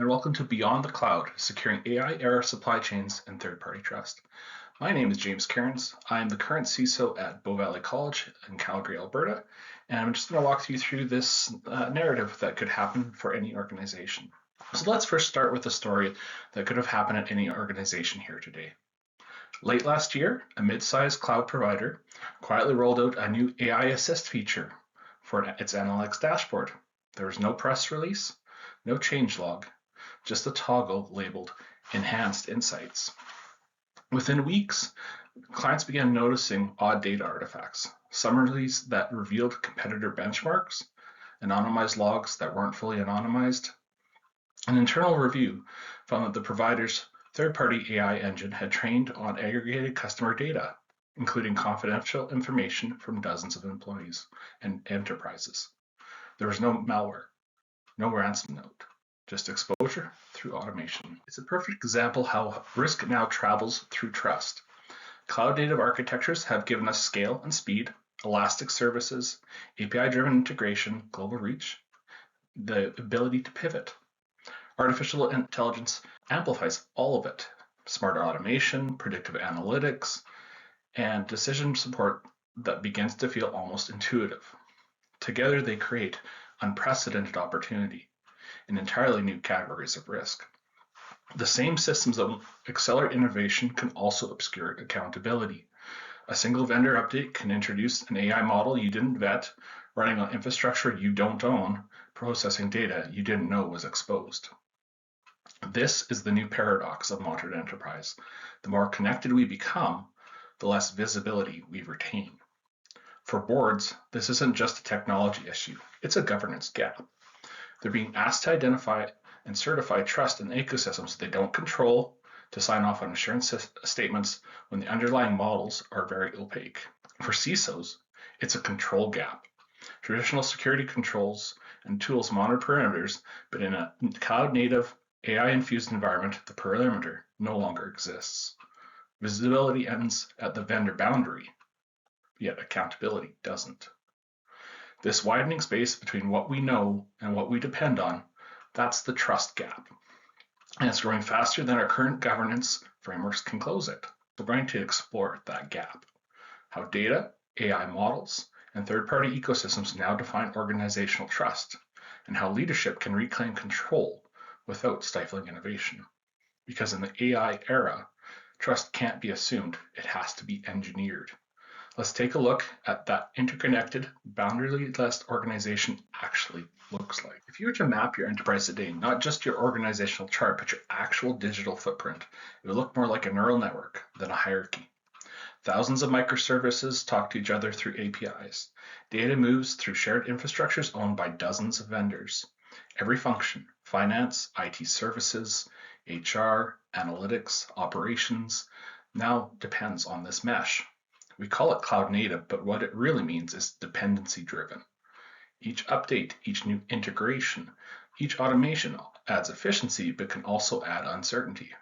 and welcome to Beyond the Cloud, Securing AI-Era Supply Chains and Third-Party Trust. My name is James Cairns. I am the current CISO at Bow Valley College in Calgary, Alberta, and I'm just going to walk you through this narrative that could happen for any organization. So let's first start with a story that could have happened at any organization here today. Late last year, a mid-sized cloud provider quietly rolled out a new AI Assist feature for its analytics dashboard. There was no press release, no changelog, just a toggle labeled Enhanced Insights. Within weeks, clients began noticing odd data artifacts, summaries that revealed competitor benchmarks, anonymized logs that weren't fully anonymized. An internal review found that the provider's third-party AI engine had trained on aggregated customer data, including confidential information from dozens of employees and enterprises. There was no malware, no ransom note, just exposure through automation. It's a perfect example how risk now travels through trust. Cloud-native architectures have given us scale and speed, elastic services, API-driven integration, global reach, the ability to pivot. Artificial intelligence amplifies all of it. Smarter automation, predictive analytics, and decision support that begins to feel almost intuitive. Together, they create unprecedented opportunity in entirely new categories of risk. The same systems that accelerate innovation can also obscure accountability. A single vendor update can introduce an AI model you didn't vet, running on infrastructure you don't own, processing data you didn't know was exposed. This is the new paradox of modern enterprise. The more connected we become, the less visibility we retain. For boards, this isn't just a technology issue, it's a governance gap. They're being asked to identify and certify trust in ecosystems they don't control, to sign off on assurance statements when the underlying models are very opaque. For CISOs, it's a control gap. Traditional security controls and tools monitor perimeters, but in a cloud-native, AI-infused environment, the perimeter no longer exists. Visibility ends at the vendor boundary, yet accountability doesn't. This widening space between what we know and what we depend on, that's the trust gap. And it's growing faster than our current governance frameworks can close it. We're going to explore that gap, how data, AI models, and third-party ecosystems now define organizational trust, and how leadership can reclaim control without stifling innovation. Because in the AI era, trust can't be assumed, it has to be engineered. Let's take a look at that interconnected, boundary-less organization actually looks like. If you were to map your enterprise today, not just your organizational chart, but your actual digital footprint, it would look more like a neural network than a hierarchy. Thousands of microservices talk to each other through APIs. Data moves through shared infrastructures owned by dozens of vendors. Every function, finance, IT services, HR, analytics, operations, now depends on this mesh. We call it cloud native, but what it really means is dependency driven. Each update, each new integration, each automation adds efficiency, but can also add uncertainty.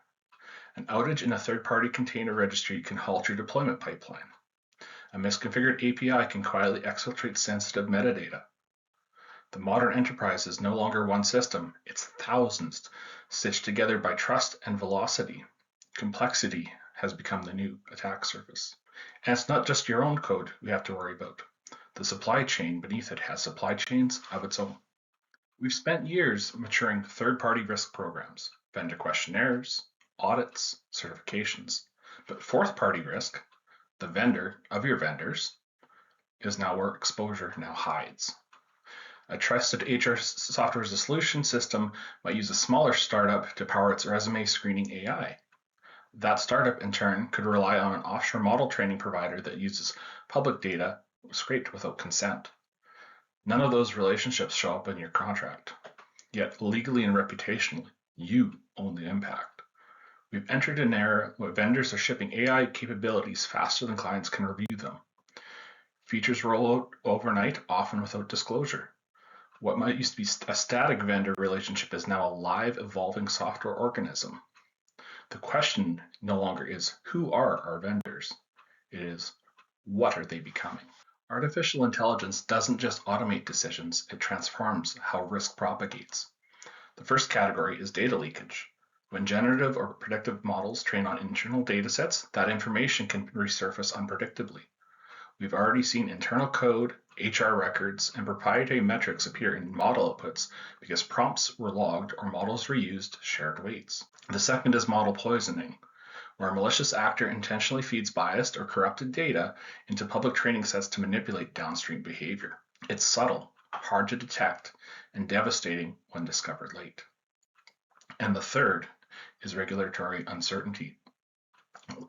An outage in a third-party container registry can halt your deployment pipeline. A misconfigured API can quietly exfiltrate sensitive metadata. The modern enterprise is no longer one system, it's thousands stitched together by trust and velocity. Complexity has become the new attack surface. And it's not just your own code we have to worry about. The supply chain beneath it has supply chains of its own. We've spent years maturing third-party risk programs, vendor questionnaires, audits, certifications. But fourth-party risk, the vendor of your vendors, is now where exposure now hides. A trusted HR software as a solution system might use a smaller startup to power its resume screening AI. That startup, in turn, could rely on an offshore model training provider that uses public data scraped without consent. None of those relationships show up in your contract. Yet, legally and reputationally, you own the impact. We've entered an era where vendors are shipping AI capabilities faster than clients can review them. Features roll out overnight, often without disclosure. What might used to be a static vendor relationship is now a live, evolving software organism. The question no longer is, who are our vendors? It is, what are they becoming? Artificial intelligence doesn't just automate decisions, it transforms how risk propagates. The first category is data leakage. When generative or predictive models train on internal datasets, that information can resurface unpredictably. We've already seen internal code, HR records, and proprietary metrics appear in model outputs because prompts were logged or models reused shared weights. The second is model poisoning, where a malicious actor intentionally feeds biased or corrupted data into public training sets to manipulate downstream behavior. It's subtle, hard to detect, and devastating when discovered late. And the third is regulatory uncertainty.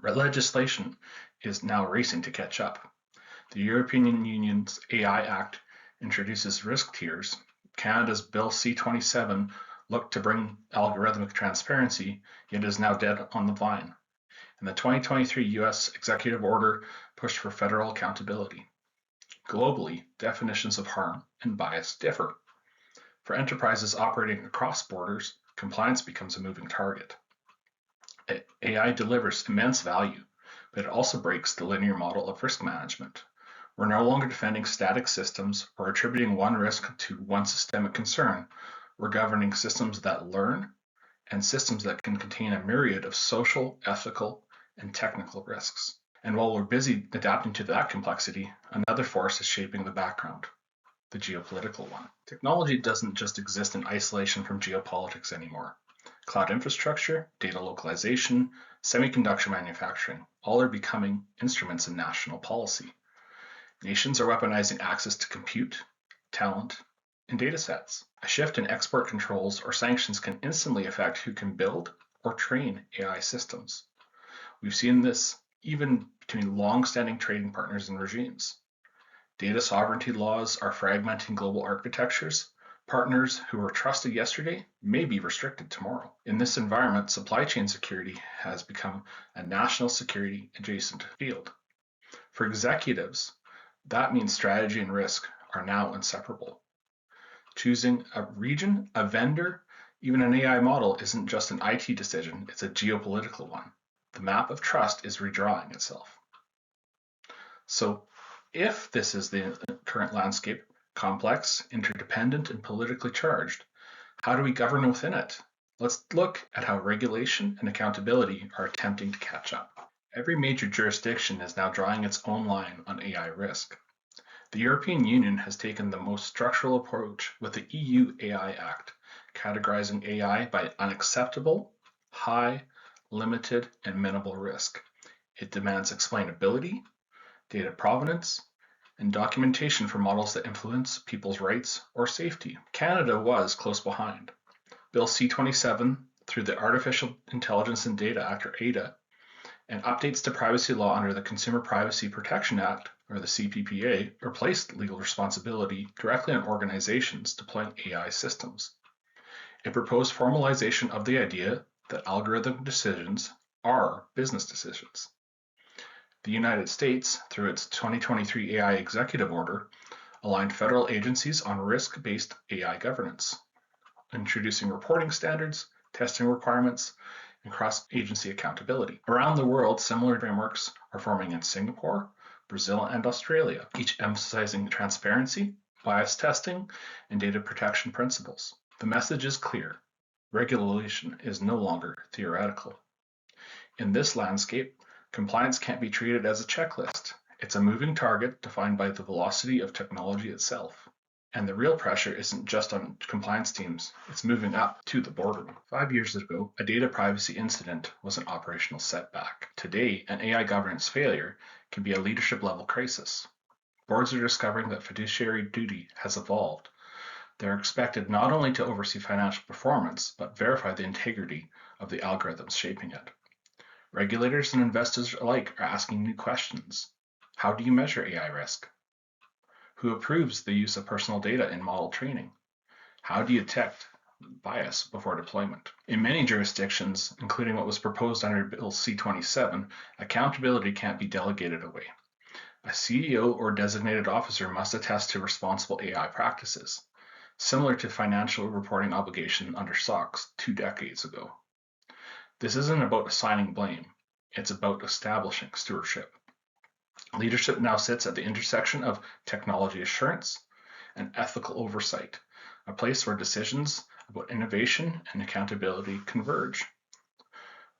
Legislation is now racing to catch up. The European Union's AI Act introduces risk tiers. Canada's Bill C-27 looked to bring algorithmic transparency, yet is now dead on the vine. And the 2023 US executive order pushed for federal accountability. Globally, definitions of harm and bias differ. For enterprises operating across borders, compliance becomes a moving target. AI delivers immense value, but it also breaks the linear model of risk management. We're no longer defending static systems or attributing one risk to one systemic concern. We're governing systems that learn and systems that can contain a myriad of social, ethical, and technical risks. And while we're busy adapting to that complexity, another force is shaping the background, the geopolitical one. Technology doesn't just exist in isolation from geopolitics anymore. Cloud infrastructure, data localization, semiconductor manufacturing, all are becoming instruments in national policy. Nations are weaponizing access to compute, talent, and data sets. A shift in export controls or sanctions can instantly affect who can build or train AI systems. We've seen this even between long-standing trading partners and regimes. Data sovereignty laws are fragmenting global architectures. Partners who were trusted yesterday may be restricted tomorrow. In this environment, supply chain security has become a national security adjacent field. For executives, that means strategy and risk are now inseparable. Choosing a region, a vendor, even an AI model isn't just an IT decision, it's a geopolitical one. The map of trust is redrawing itself. So if this is the current landscape, complex, interdependent, and politically charged, how do we govern within it? Let's look at how regulation and accountability are attempting to catch up. Every major jurisdiction is now drawing its own line on AI risk. The European Union has taken the most structural approach with the EU AI Act, categorizing AI by unacceptable, high, limited, and minimal risk. It demands explainability, data provenance, and documentation for models that influence people's rights or safety. Canada was close behind. Bill C-27, through the Artificial Intelligence and Data Act, or ADA, and updates to privacy law under the Consumer Privacy Protection Act, or the CPPA, replaced legal responsibility directly on organizations deploying AI systems. It proposed formalization of the idea that algorithm decisions are business decisions. The United States, through its 2023 AI Executive Order, aligned federal agencies on risk-based AI governance, introducing reporting standards, testing requirements, and cross-agency accountability. Around the world, similar frameworks are forming in Singapore, Brazil, and Australia, each emphasizing transparency, bias testing, and data protection principles. The message is clear. Regulation is no longer theoretical. In this landscape, compliance can't be treated as a checklist. It's a moving target defined by the velocity of technology itself. And the real pressure isn't just on compliance teams, it's moving up to the boardroom. 5 years ago, a data privacy incident was an operational setback. Today, an AI governance failure can be a leadership level crisis. Boards are discovering that fiduciary duty has evolved. They're expected not only to oversee financial performance, but verify the integrity of the algorithms shaping it. Regulators and investors alike are asking new questions. How do you measure AI risk? Who approves the use of personal data in model training? How do you detect bias before deployment? In many jurisdictions, including what was proposed under Bill C-27, accountability can't be delegated away. A CEO or designated officer must attest to responsible AI practices, similar to financial reporting obligation under SOX 2 decades ago. This isn't about assigning blame, it's about establishing stewardship. Leadership now sits at the intersection of technology assurance and ethical oversight, a place where decisions about innovation and accountability converge.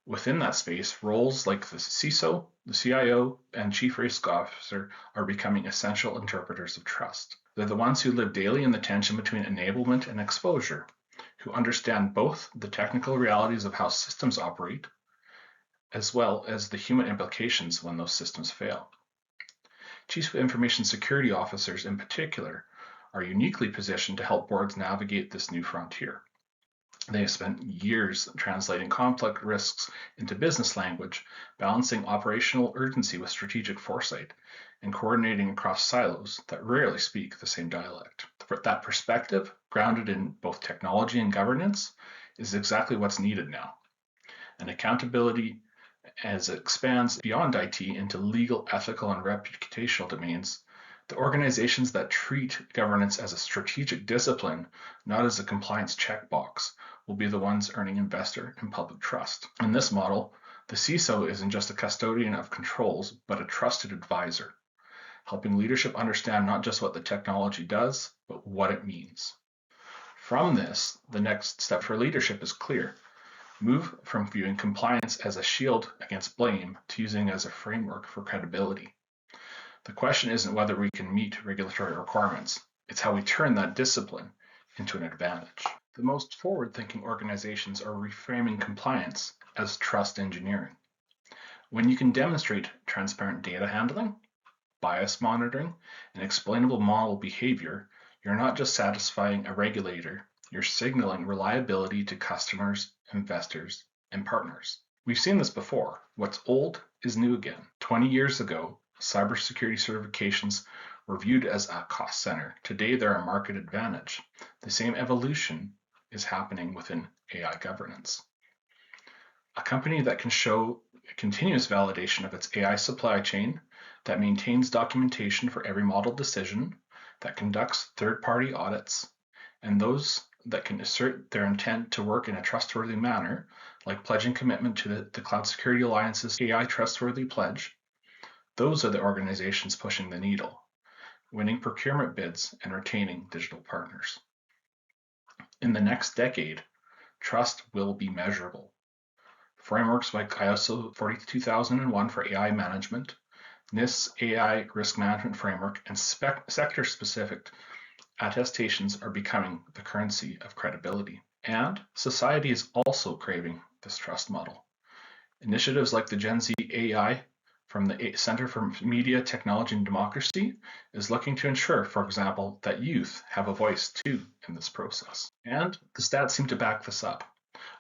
Within that space, roles like the CISO, the CIO, and Chief Risk Officer are becoming essential interpreters of trust. They're the ones who live daily in the tension between enablement and exposure, who understand both the technical realities of how systems operate, as well as the human implications when those systems fail. Chief Information Security Officers, in particular, are uniquely positioned to help boards navigate this new frontier. They have spent years translating complex risks into business language, balancing operational urgency with strategic foresight, and coordinating across silos that rarely speak the same dialect. That perspective, grounded in both technology and governance, is exactly what's needed now. And accountability, as it expands beyond IT into legal, ethical, and reputational domains, the organizations that treat governance as a strategic discipline, not as a compliance checkbox, will be the ones earning investor and public trust. In this model, the CISO isn't just a custodian of controls, but a trusted advisor, helping leadership understand not just what the technology does, but what it means. From this, the next step for leadership is clear. Move from viewing compliance as a shield against blame to using it as a framework for credibility. The question isn't whether we can meet regulatory requirements, it's how we turn that discipline into an advantage. The most forward-thinking organizations are reframing compliance as trust engineering. When you can demonstrate transparent data handling, bias monitoring, and explainable model behavior, you're not just satisfying a regulator, you're signaling reliability to customers, investors, and partners. We've seen this before. What's old is new again. 20 years ago, cybersecurity certifications were viewed as a cost center. Today, they're a market advantage. The same evolution is happening within AI governance. A company that can show continuous validation of its AI supply chain, that maintains documentation for every model decision, that conducts third-party audits, and those that can assert their intent to work in a trustworthy manner, like pledging commitment to the Cloud Security Alliance's AI Trustworthy Pledge, those are the organizations pushing the needle, winning procurement bids and retaining digital partners. In the next decade, trust will be measurable. Frameworks like ISO 42001 for AI management, NIST AI Risk Management Framework, and sector-specific attestations are becoming the currency of credibility. And society is also craving this trust model. Initiatives like the Gen Z AI from the Center for Media, Technology and Democracy is looking to ensure, for example, that youth have a voice too in this process. And the stats seem to back this up.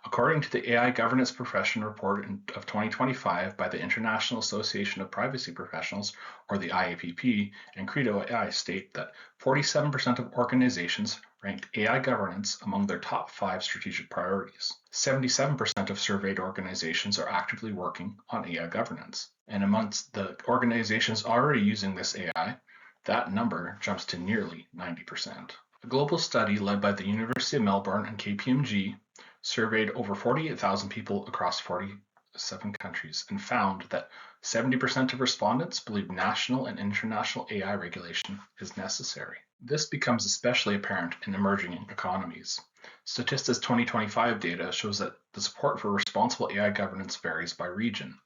According to the AI Governance Profession Report of 2025 by the International Association of Privacy Professionals, or the IAPP, and Credo AI state that 47% of organizations ranked AI governance among their top 5 strategic priorities. 77% of surveyed organizations are actively working on AI governance. And amongst the organizations already using this AI, that number jumps to nearly 90%. A global study led by the University of Melbourne and KPMG surveyed over 48,000 people across 47 countries and found that 70% of respondents believe national and international AI regulation is necessary. This becomes especially apparent in emerging economies. Statista 2025 data shows that the support for responsible AI governance varies by region.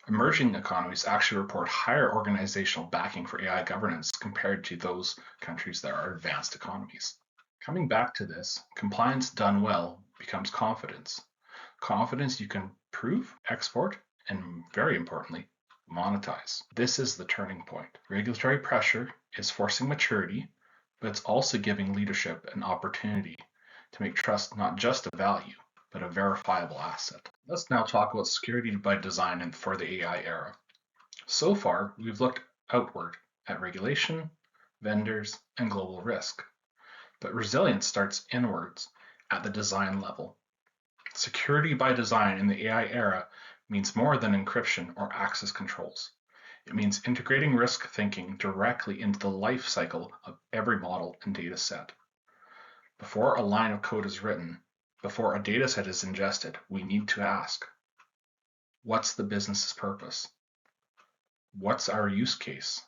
Emerging economies actually report higher organizational backing for AI governance compared to those countries that are advanced economies. Coming back to this, compliance done well becomes confidence. Confidence you can prove, export, and very importantly, monetize. This is the turning point. Regulatory pressure is forcing maturity, but it's also giving leadership an opportunity to make trust not just a value, but a verifiable asset. Let's now talk about security by design and for the AI era. So far, we've looked outward at regulation, vendors, and global risk. But resilience starts inwards at the design level. Security by design in the AI era means more than encryption or access controls. It means integrating risk thinking directly into the life cycle of every model and data set. Before a line of code is written, before a data set is ingested, we need to ask, what's the business's purpose? What's our use case?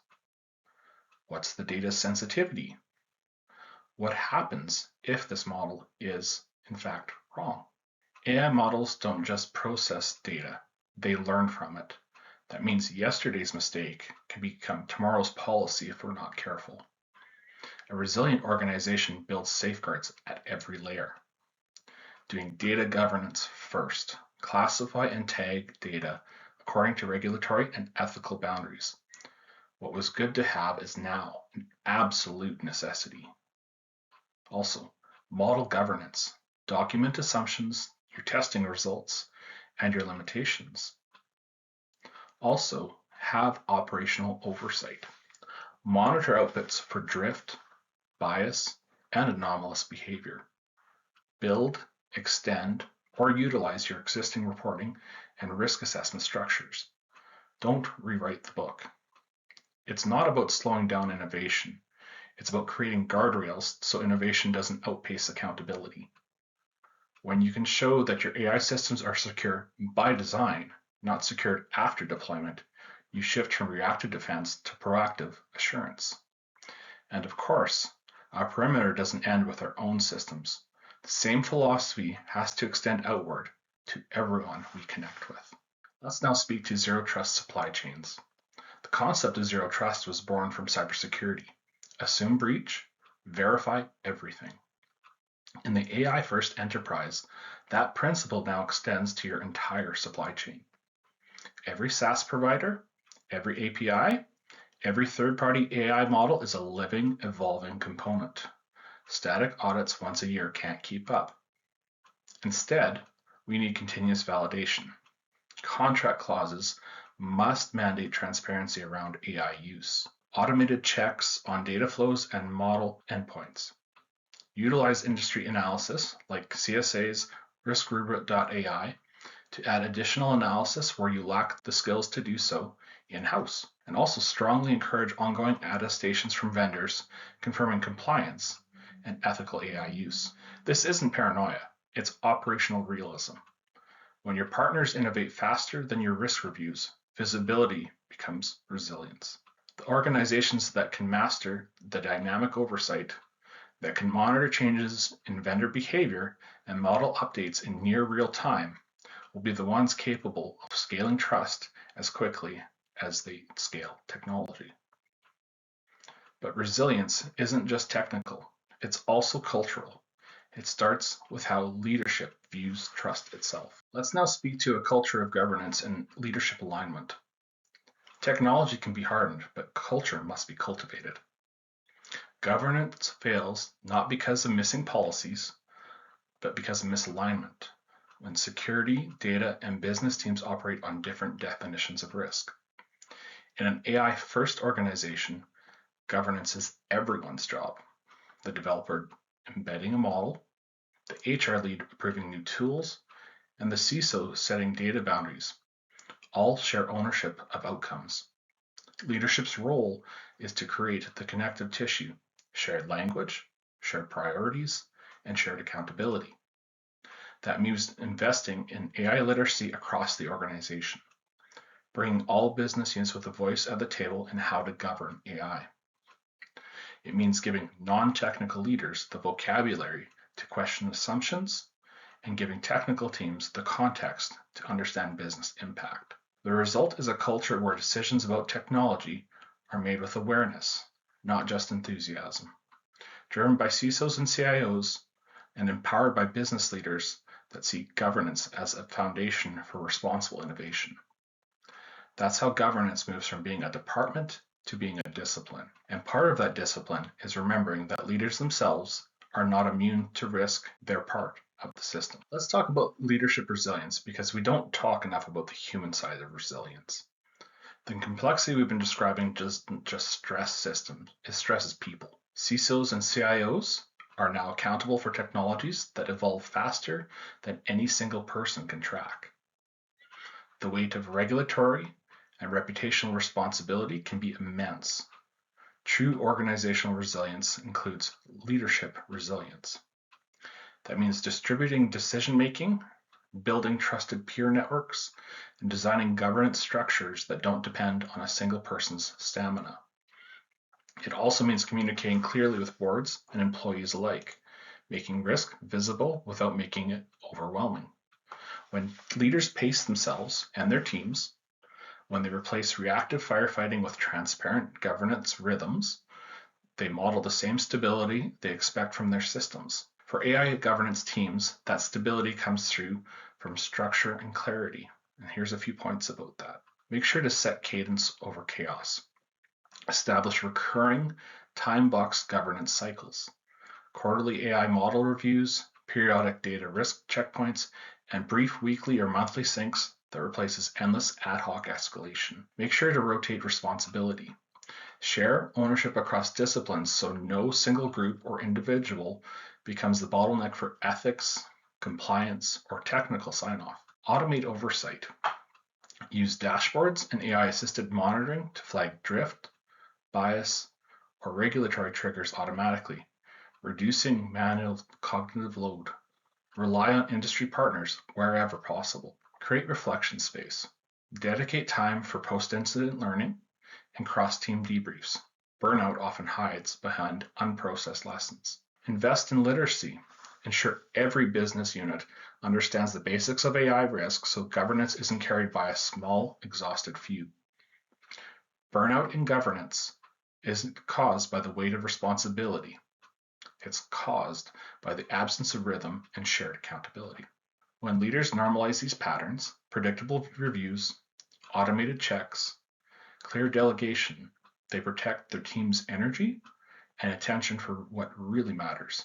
What's the data sensitivity? What happens if this model is in fact, wrong. AI models don't just process data, they learn from it. That means yesterday's mistake can become tomorrow's policy if we're not careful. A resilient organization builds safeguards at every layer. Doing data governance first. Classify and tag data according to regulatory and ethical boundaries. What was good to have is now an absolute necessity. Also, model governance. Document assumptions, your testing results, and your limitations. Also, have operational oversight. Monitor outputs for drift, bias, and anomalous behavior. Build, extend, or utilize your existing reporting and risk assessment structures. Don't rewrite the book. It's not about slowing down innovation. It's about creating guardrails so innovation doesn't outpace accountability. When you can show that your AI systems are secure by design, not secured after deployment, you shift from reactive defense to proactive assurance. And of course, our perimeter doesn't end with our own systems. The same philosophy has to extend outward to everyone we connect with. Let's now speak to zero trust supply chains. The concept of zero trust was born from cybersecurity. Assume breach, verify everything. In the AI first enterprise, that principle now extends to your entire supply chain. Every SaaS provider, every API, every third-party AI model is a living, evolving component. Static audits once a year can't keep up. Instead, we need continuous validation. Contract clauses must mandate transparency around AI use. Automated checks on data flows and model endpoints. Utilize industry analysis like CSA's riskrubric.ai to add additional analysis where you lack the skills to do so in-house, and also strongly encourage ongoing attestations from vendors confirming compliance and ethical AI use. This isn't paranoia, it's operational realism. When your partners innovate faster than your risk reviews, visibility becomes resilience. The organizations that can master the dynamic oversight, that can monitor changes in vendor behavior and model updates in near real time, will be the ones capable of scaling trust as quickly as they scale technology. But resilience isn't just technical, it's also cultural. It starts with how leadership views trust itself. Let's now speak to a culture of governance and leadership alignment. Technology can be hardened, but culture must be cultivated. Governance fails not because of missing policies, but because of misalignment, when security, data, and business teams operate on different definitions of risk. In an AI-first organization, governance is everyone's job. The developer embedding a model, the HR lead approving new tools, and the CISO setting data boundaries all share ownership of outcomes. Leadership's role is to create the connective tissue, shared language, shared priorities, and shared accountability. That means investing in AI literacy across the organization, bringing all business units with a voice at the table in how to govern AI. It means giving non-technical leaders the vocabulary to question assumptions and giving technical teams the context to understand business impact. The result is a culture where decisions about technology are made with awareness, not just enthusiasm, driven by CISOs and CIOs, and empowered by business leaders that see governance as a foundation for responsible innovation. That's how governance moves from being a department to being a discipline. And part of that discipline is remembering that leaders themselves are not immune to risk, they're part of the system. Let's talk about leadership resilience, because we don't talk enough about the human side of resilience. The complexity we've been describing doesn't just stress systems, it stresses people. CISOs and CIOs are now accountable for technologies that evolve faster than any single person can track. The weight of regulatory and reputational responsibility can be immense. True organizational resilience includes leadership resilience. That means distributing decision-making, building trusted peer networks, and designing governance structures that don't depend on a single person's stamina. It also means communicating clearly with boards and employees alike, making risk visible without making it overwhelming. When leaders pace themselves and their teams, when they replace reactive firefighting with transparent governance rhythms, they model the same stability they expect from their systems. For AI governance teams, that stability comes through from structure and clarity. And here's a few points about that. Make sure to set cadence over chaos. Establish recurring, time-boxed governance cycles. Quarterly AI model reviews, periodic data risk checkpoints, and brief weekly or monthly syncs that replaces endless ad hoc escalation. Make sure to rotate responsibility. Share ownership across disciplines so no single group or individual becomes the bottleneck for ethics, compliance, or technical sign-off. Automate oversight. Use dashboards and AI-assisted monitoring to flag drift, bias, or regulatory triggers automatically, reducing manual cognitive load. Rely on industry partners wherever possible. Create reflection space. Dedicate time for post-incident learning and cross-team debriefs. Burnout often hides behind unprocessed lessons. Invest in literacy. Ensure every business unit understands the basics of AI risk so governance isn't carried by a small, exhausted few. Burnout in governance isn't caused by the weight of responsibility. It's caused by the absence of rhythm and shared accountability. When leaders normalize these patterns, predictable reviews, automated checks, clear delegation, they protect their team's energy and attention for what really matters: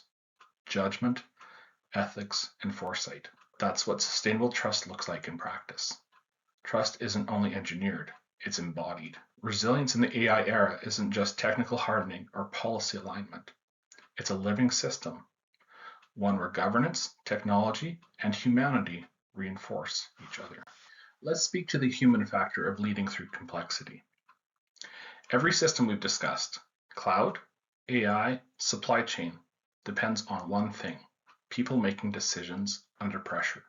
judgment, ethics, and foresight. That's what sustainable trust looks like in practice. Trust isn't only engineered, it's embodied. Resilience in the AI era isn't just technical hardening or policy alignment. It's a living system, one where governance, technology, and humanity reinforce each other. Let's speak to the human factor of leading through complexity. Every system we've discussed, cloud, AI, supply chain, depends on one thing: people making decisions under pressure.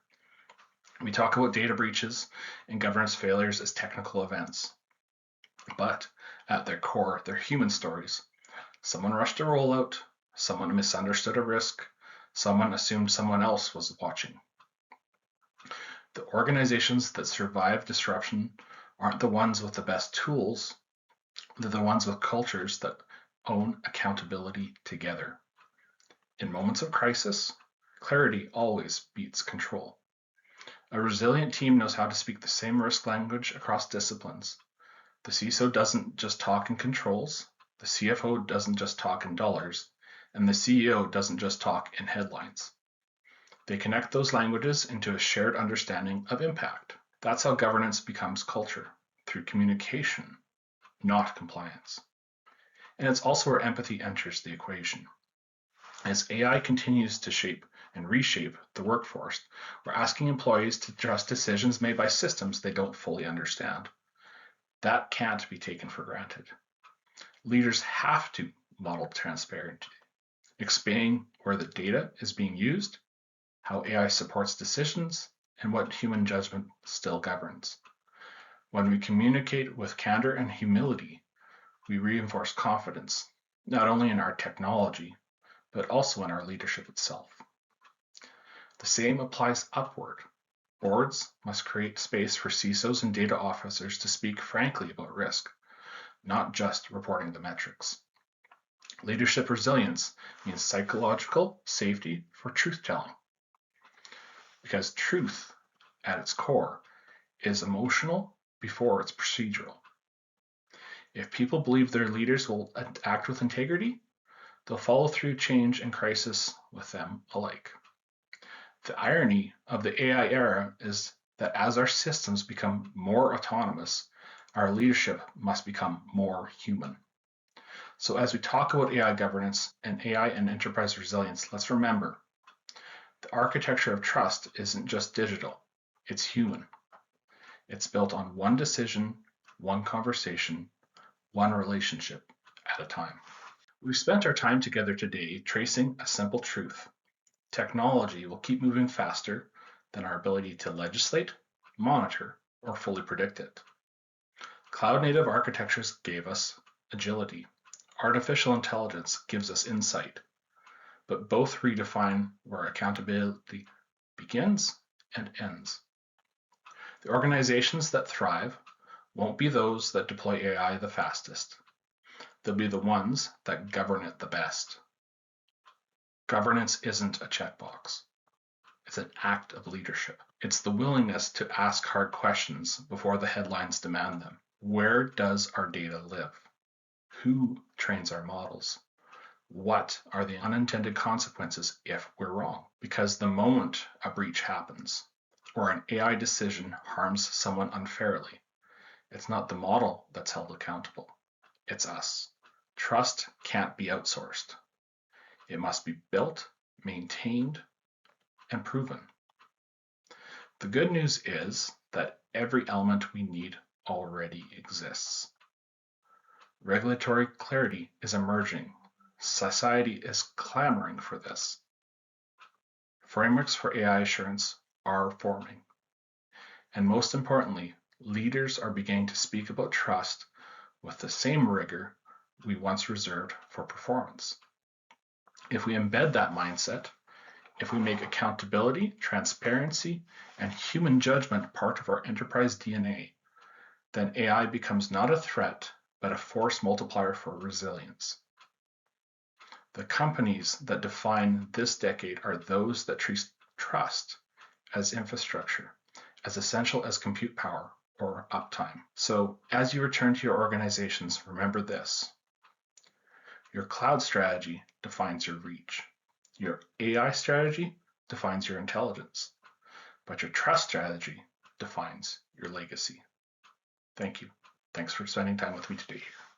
We talk about data breaches and governance failures as technical events, but at their core, they're human stories. Someone rushed a rollout, someone misunderstood a risk, someone assumed someone else was watching. The organizations that survive disruption aren't the ones with the best tools, they're the ones with cultures that own accountability together. In moments of crisis, clarity always beats control. A resilient team knows how to speak the same risk language across disciplines. The CISO doesn't just talk in controls, the CFO doesn't just talk in dollars, and the CEO doesn't just talk in headlines. They connect those languages into a shared understanding of impact. That's how governance becomes culture, through communication, not compliance. And it's also where empathy enters the equation. As AI continues to shape and reshape the workforce, we're asking employees to trust decisions made by systems they don't fully understand. That can't be taken for granted. Leaders have to model transparency, explain where the data is being used, how AI supports decisions, and what human judgment still governs. When we communicate with candor and humility, we reinforce confidence, not only in our technology, but also in our leadership itself. The same applies upward. Boards must create space for CISOs and data officers to speak frankly about risk, not just reporting the metrics. Leadership resilience means psychological safety for truth-telling, because truth, at its core, is emotional before it's procedural. If people believe their leaders will act with integrity, they'll follow through change and crisis with them alike. The irony of the AI era is that as our systems become more autonomous, our leadership must become more human. So as we talk about AI governance and AI and enterprise resilience, let's remember the architecture of trust isn't just digital, it's human. It's built on one decision, one conversation, one relationship at a time. We've spent our time together today tracing a simple truth. Technology will keep moving faster than our ability to legislate, monitor, or fully predict it. Cloud-native architectures gave us agility. Artificial intelligence gives us insight. but both redefine where accountability begins and ends. The organizations that thrive won't be those that deploy AI the fastest. They'll be the ones that govern it the best. Governance isn't a checkbox. It's an act of leadership. It's the willingness to ask hard questions before the headlines demand them. Where does our data live? Who trains our models? What are the unintended consequences if we're wrong? Because the moment a breach happens or an AI decision harms someone unfairly, it's not the model that's held accountable. It's us. Trust can't be outsourced. It must be built, maintained, and proven. The good news is that every element we need already exists. Regulatory clarity is emerging. Society is clamoring for this. Frameworks for AI assurance are forming. And most importantly, leaders are beginning to speak about trust with the same rigor we once reserved for performance. If we embed that mindset, if we make accountability, transparency, and human judgment part of our enterprise DNA, then AI becomes not a threat, but a force multiplier for resilience. The companies that define this decade are those that treat trust as infrastructure, as essential as compute power or uptime. So as you return to your organizations, remember this. Your cloud strategy defines your reach. Your AI strategy defines your intelligence. But your trust strategy defines your legacy. Thank you. Thanks for spending time with me today here.